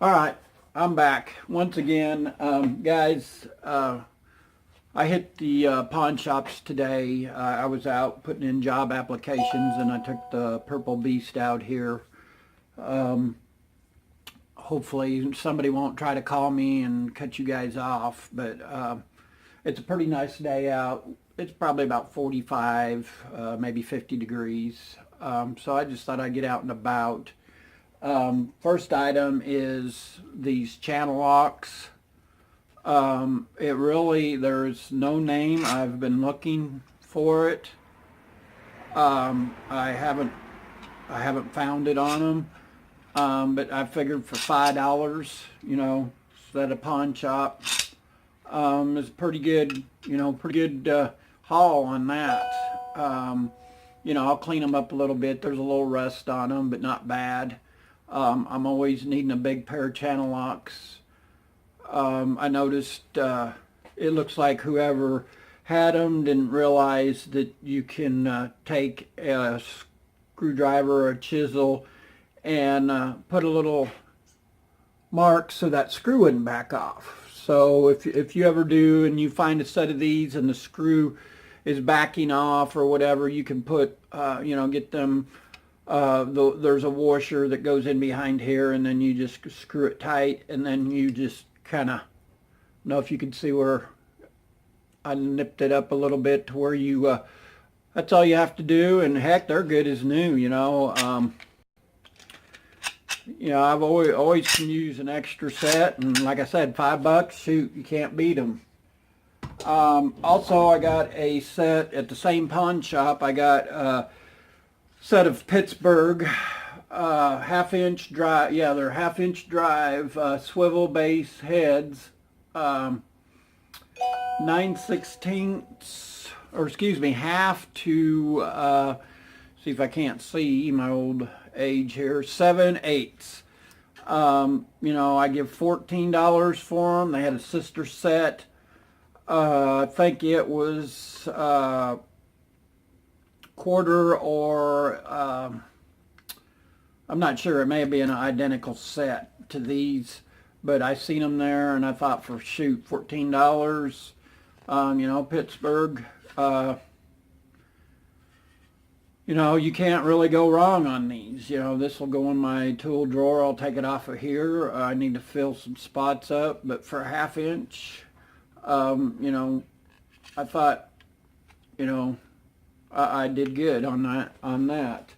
All right, I'm back once again, guys. I hit the pawn shops today. I was out putting in job applications, and I took the Purple Beast out here. Um, Hopefully, somebody won't try to call me and cut you guys off, but it's a pretty nice day out. It's probably about 45, maybe 50 degrees. So I just thought I'd get out and about. First item is these channel locks. There's no name. I've been looking for it. I haven't found it on them. But I figured for $5, at a pawn shop, is pretty good, pretty good haul on that. I'll clean them up a little bit. There's a little rust on them, but not bad. I'm always needing a big pair of channel locks. I noticed it looks like whoever had them didn't realize that you can take a screwdriver or a chisel and put a little mark so that screw wouldn't back off. So if you ever do and you find a set of these and the screw is backing off or whatever, you can put, get them. There's a washer that goes in behind here, and then you just screw it tight, and then you just kind of, know if you can see where I nipped it up a little bit to where you, that's all you have to do, and heck, they're good as new. I've always can use an extra set, and like I said, $5, shoot, you can't beat them. Also, I got a set at the same pawn shop. I got a set of Pittsburgh half-inch drive. Yeah, they're half-inch drive swivel base heads. 9/16, or excuse me, half to see if I can't see my old age here. 7/8. I give $14 for them. They had a sister set. I think it was quarter or I'm not sure. It may have been an identical set to these, but I seen them there, and I thought, for shoot, $14. Pittsburgh. You can't really go wrong on these. This will go in my tool drawer. I'll take it off of here. I need to fill some spots up, but for a half inch, I thought, I did good on that.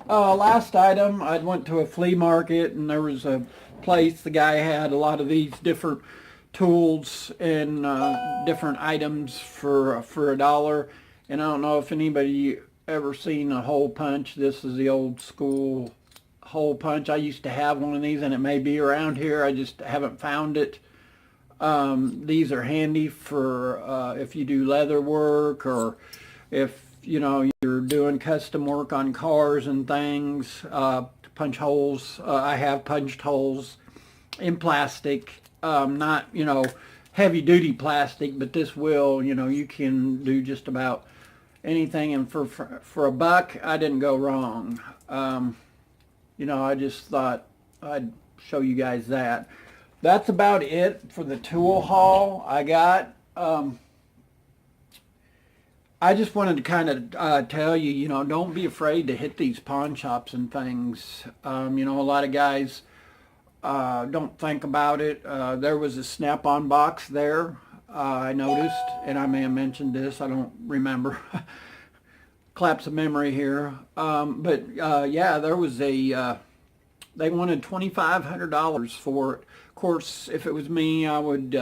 Last item, I went to a flea market, and there was a place, the guy had a lot of these different tools and different items for $1. And I don't know if anybody ever seen a hole punch. This is the old school hole punch. I used to have one of these, and it may be around here. I just haven't found it. These are handy for if you do leather work, or if you're doing custom work on cars and things, to punch holes. I have punched holes in plastic, not heavy duty plastic, but this will, you can do just about anything. And for $1, I didn't go wrong. I just thought I'd show you guys that. That's about it for the tool haul I got. I just wanted to kind of tell you, don't be afraid to hit these pawn shops and things. A lot of guys don't think about it. There was a Snap-on box there, I noticed, and I may have mentioned this, I don't remember. Collapse of memory here. But yeah, there was they wanted $2,500 for it. Of course, if it was me, I would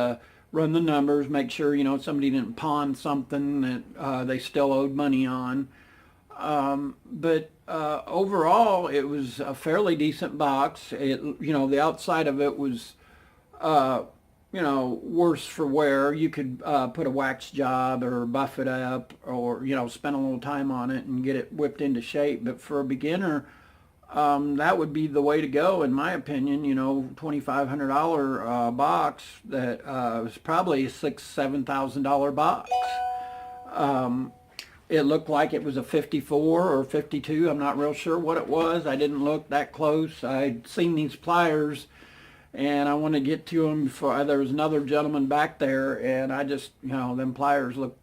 run the numbers, make sure, somebody didn't pawn something that they still owed money on. But overall, it was a fairly decent box. The outside of it was, worse for wear. You could put a wax job or buff it up, or, spend a little time on it and get it whipped into shape. But for a beginner, that would be the way to go, in my opinion. $2,500 box that was probably a $6,000 to $7,000 box. it looked like it was a 54 or 52. I'm not real sure what it was. I didn't look that close. I'd seen these pliers and I wanted to get to them before there was another gentleman back there, and I just, them pliers look,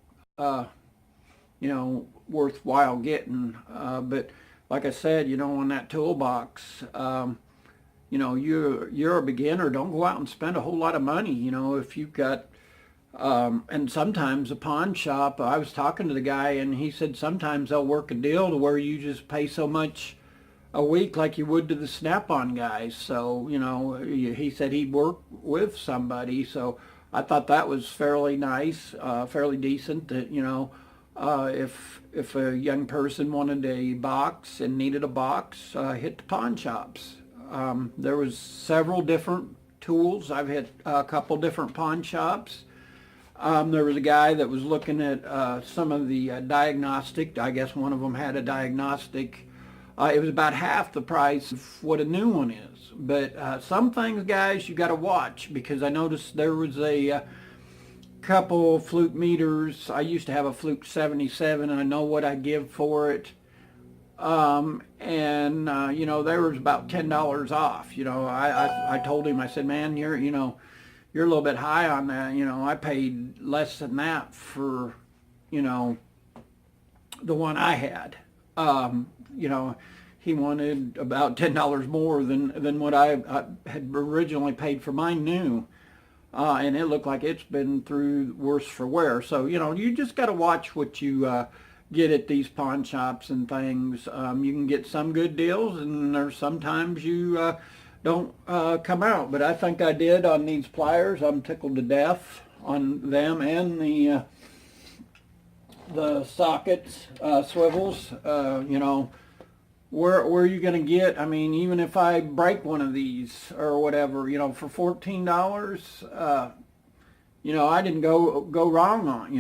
worthwhile getting. But like I said, on that toolbox, you're a beginner. Don't go out and spend a whole lot of money. If you've got, and sometimes a pawn shop, I was talking to the guy and he said sometimes they'll work a deal to where you just pay so much a week like you would to the Snap-on guys. So, he said he'd work with somebody. So I thought that was fairly nice, fairly decent that, if a young person wanted a box and needed a box, hit the pawn shops. There was several different tools. I've hit a couple different pawn shops. There was a guy that was looking at some of the diagnostic. I guess one of them had a diagnostic. It was about half the price of what a new one is. But some things, guys, you got to watch, because I noticed there was a couple Fluke meters. I used to have a Fluke 77, and I know what I give for it. There was about $10 off. I told him, I said, man, you're a little bit high on that. I paid less than that for, the one I had. He wanted about $10 more than what I had originally paid for mine new. And it looked like it's been through worse for wear. So, you just got to watch what you get at these pawn shops and things. You can get some good deals, and there's sometimes you don't come out. But I think I did on these pliers. I'm tickled to death on them and the sockets, swivels. Where are you going to get? I mean, even if I break one of these or whatever, for $14, I didn't go wrong on,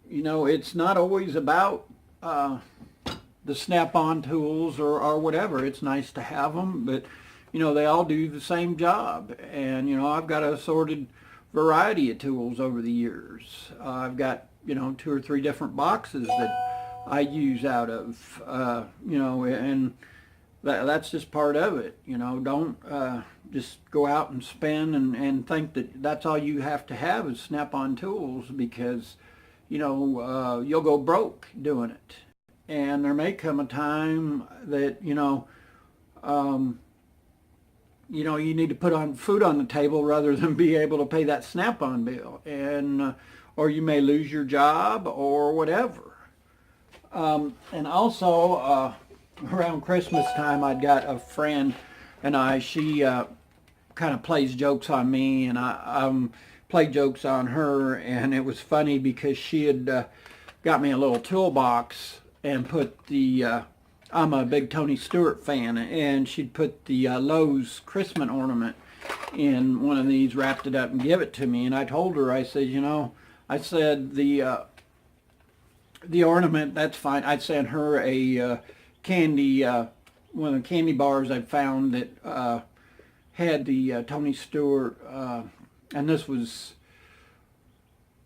it's not always about the Snap-on tools or whatever. It's nice to have them, but they all do the same job. And I've got a assorted variety of tools over the years. I've got 2 or 3 different boxes that I use out of, and that's just part of it. Don't just go out and spend and think that that's all you have to have is Snap-on tools, because you'll go broke doing it. And there may come a time that you need to put on food on the table rather than be able to pay that Snap-on bill, and or you may lose your job or whatever. And also around Christmas time, I'd got a friend and she kind of plays jokes on me, and I played jokes on her, and it was funny because she had got me a little toolbox and put the I'm a big Tony Stewart fan, and she'd put the Lowe's Christmas ornament in one of these, wrapped it up and give it to me. And I told her, I said, the ornament, that's fine. I'd send her a candy, one of the candy bars I'd found that had the Tony Stewart, and this was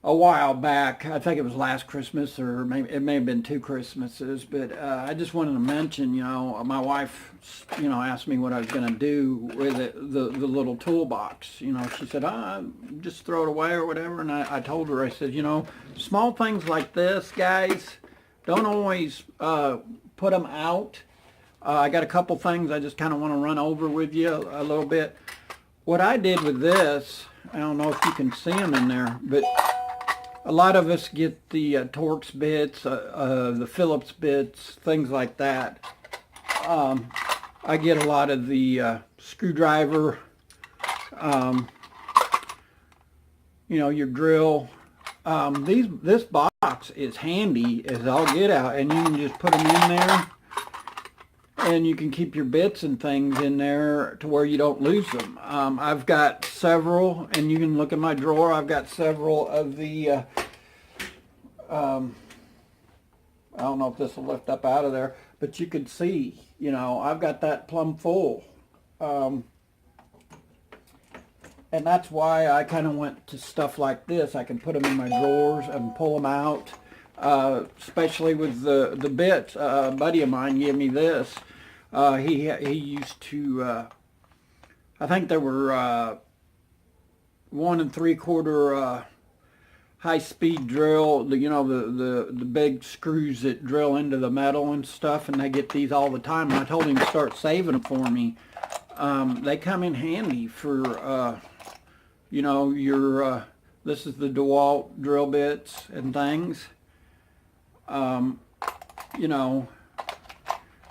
a while back. I think it was last Christmas, or maybe it may have been 2 Christmases. But I just wanted to mention, my wife, asked me what I was going to do with it, the little toolbox. She said, just throw it away or whatever. And I told her, I said, small things like this, guys, don't always put them out. I got a couple things I just kind of want to run over with you a little bit. What I did with this, I don't know if you can see them in there, but a lot of us get the Torx bits, the Phillips bits, things like that. I get a lot of the screwdriver, your drill. This box is handy as all get out, and you can just put them in there, and you can keep your bits and things in there to where you don't lose them. I've got several, and you can look in my drawer. I've got several of the, I don't know if this will lift up out of there, but you can see, I've got that plumb full. And that's why I kind of went to stuff like this. I can put them in my drawers and pull them out. especially with the bits. A buddy of mine gave me this. He used to, I think they were 1 3/4 high-speed drill, the big screws that drill into the metal and stuff, and they get these all the time. And I told him to start saving them for me. They come in handy for, your, this is the DeWalt drill bits and things.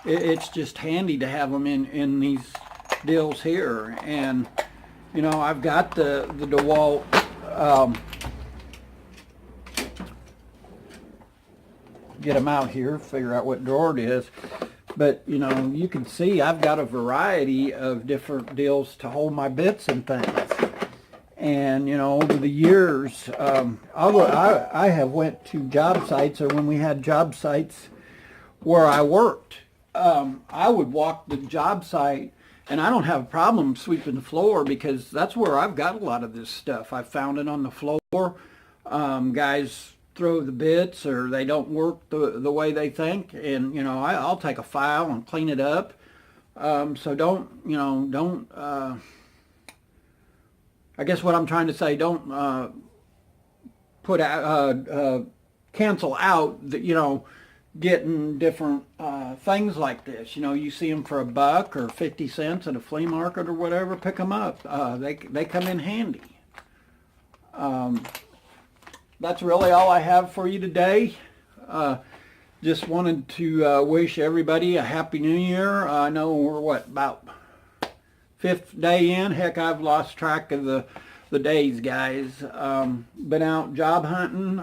It's just handy to have them in these deals here. And, I've got the DeWalt, get them out here, figure out what drawer it is. But, you can see I've got a variety of different deals to hold my bits and things. And, over the years, I have went to job sites, or when we had job sites where I worked, I would walk the job site, and I don't have a problem sweeping the floor because that's where I've got a lot of this stuff. I found it on the floor. Guys throw the bits, or they don't work the way they think, and I'll take a file and clean it up. So don't I guess what I'm trying to say, don't put out cancel out the getting different things like this. You see them for $1 or 50 cents at a flea market or whatever. Pick them up. They come in handy. That's really all I have for you today. Just wanted to wish everybody a Happy New Year. I know we're about 5th day in. Heck, I've lost track of the days, guys. Been out job hunting.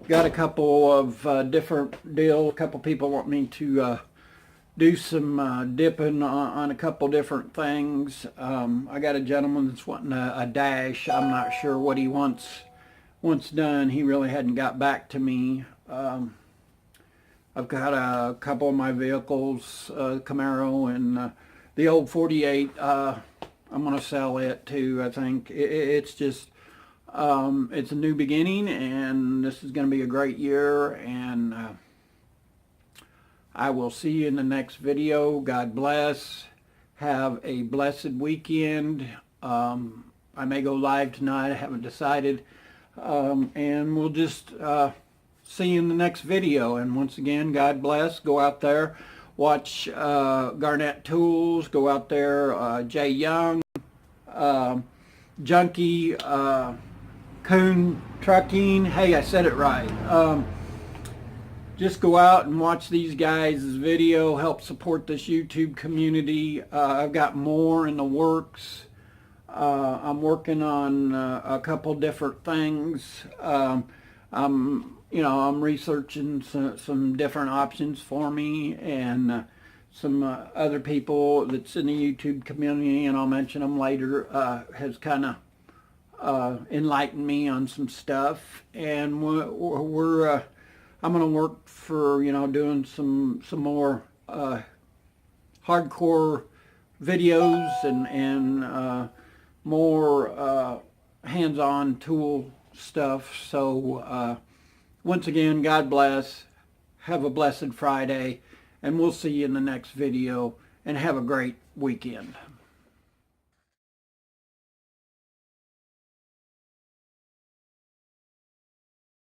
Got a couple of different deals. A couple people want me to do some dipping on a couple different things. I got a gentleman that's wanting a dash. I'm not sure what he wants done. He really hadn't got back to me. I've got a couple of my vehicles, Camaro and the old 48. I'm going to sell it too. I think it's just it's a new beginning, and this is going to be a great year. And I will see you in the next video. God bless. Have a blessed weekend. I may go live tonight. I haven't decided. And we'll just see you in the next video. And once again, God bless. Go out there. Watch Garnett Tools. Go out there. Jay Young. Junkie. Coon Trucking. Hey, I said it right. Just go out and watch these guys' video. Help support this YouTube community. I've got more in the works. I'm working on a couple different things. I'm researching some different options for me, and some other people that's in the YouTube community, and I'll mention them later, has kind of enlightened me on some stuff. And I'm going to work for, doing some more hardcore videos and more hands-on tool stuff. So once again, God bless. Have a blessed Friday, and we'll see you in the next video, and have a great weekend.